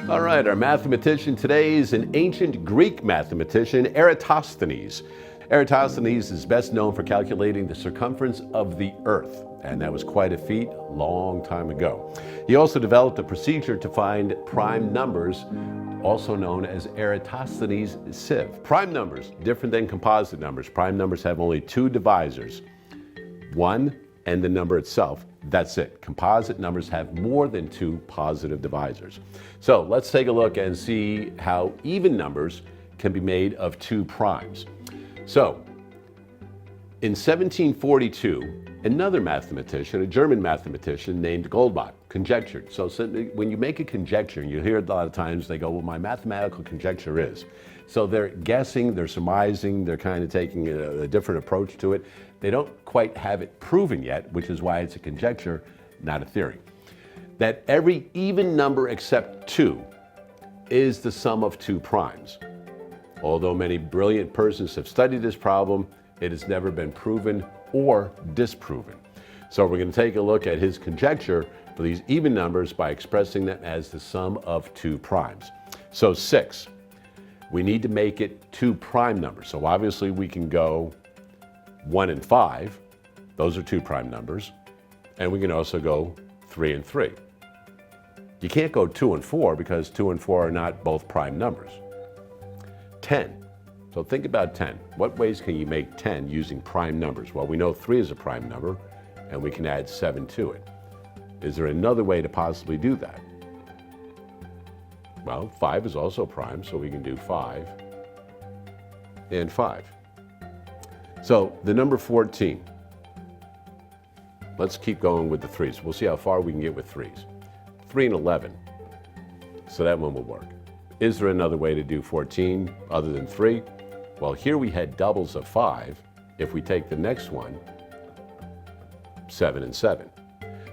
All right, our mathematician today is an ancient Greek mathematician, Eratosthenes. Eratosthenes is best known for calculating the circumference of the Earth, and that was quite a feat a long time ago. He also developed a procedure to find prime numbers, also known as Eratosthenes' sieve. Prime numbers, different than composite numbers. Prime numbers have only two divisors, one and the number itself. That's it. Composite numbers have more than two positive divisors. So let's take a look and see how even numbers can be made of two primes. So in 1742, another mathematician, a German mathematician named Goldbach, conjectured. So when you make a conjecture, you hear it a lot of times, they go, well, my mathematical conjecture is. So they're guessing, they're surmising, they're kind of taking a different approach to it. They don't quite have it proven yet, which is why it's a conjecture, not a theory. That every even number except 2 is the sum of two primes. Although many brilliant persons have studied this problem, it has never been proven or disproven. So we're going to take a look at his conjecture for these even numbers by expressing them as the sum of two primes. So 6, we need to make it two prime numbers. So obviously we can go 1 and 5, those are two prime numbers, and we can also go 3 and 3. You can't go 2 and 4 because 2 and 4 are not both prime numbers. 10, so think about 10. What ways can you make 10 using prime numbers? Well, we know 3 is a prime number, and we can add 7 to it. Is there another way to possibly do that? Well, 5 is also prime, so we can do 5 and 5. So the number 14, let's keep going with the 3s. We'll see how far we can get with 3s. 3 and 11, so that one will work. Is there another way to do 14 other than 3? Well, here we had doubles of 5. If we take the next one, 7 and 7.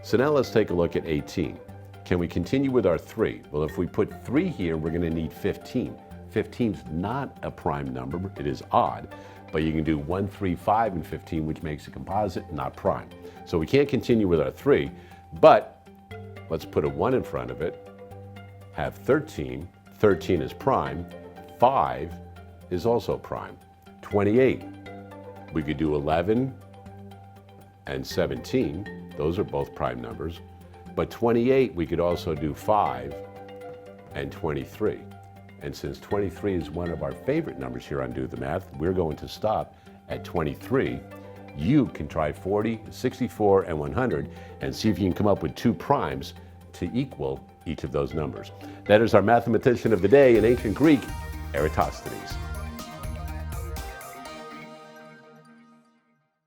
So now let's take a look at 18. Can we continue with our 3? Well, if we put 3 here, we're going to need 15. 15 is not a prime number, it is odd. But you can do 1, 3, 5, and 15, which makes a composite, not prime. So we can't continue with our 3, but let's put a 1 in front of it, have 13. 13 is prime. 5 is also prime. 28, we could do 11 and 17. Those are both prime numbers. But 28, we could also do 5 and 23. And since 23 is one of our favorite numbers here on Do the Math, we're going to stop at 23. You can try 40, 64, and 100 and see if you can come up with two primes to equal each of those numbers. That is our mathematician of the day in ancient Greek, Eratosthenes.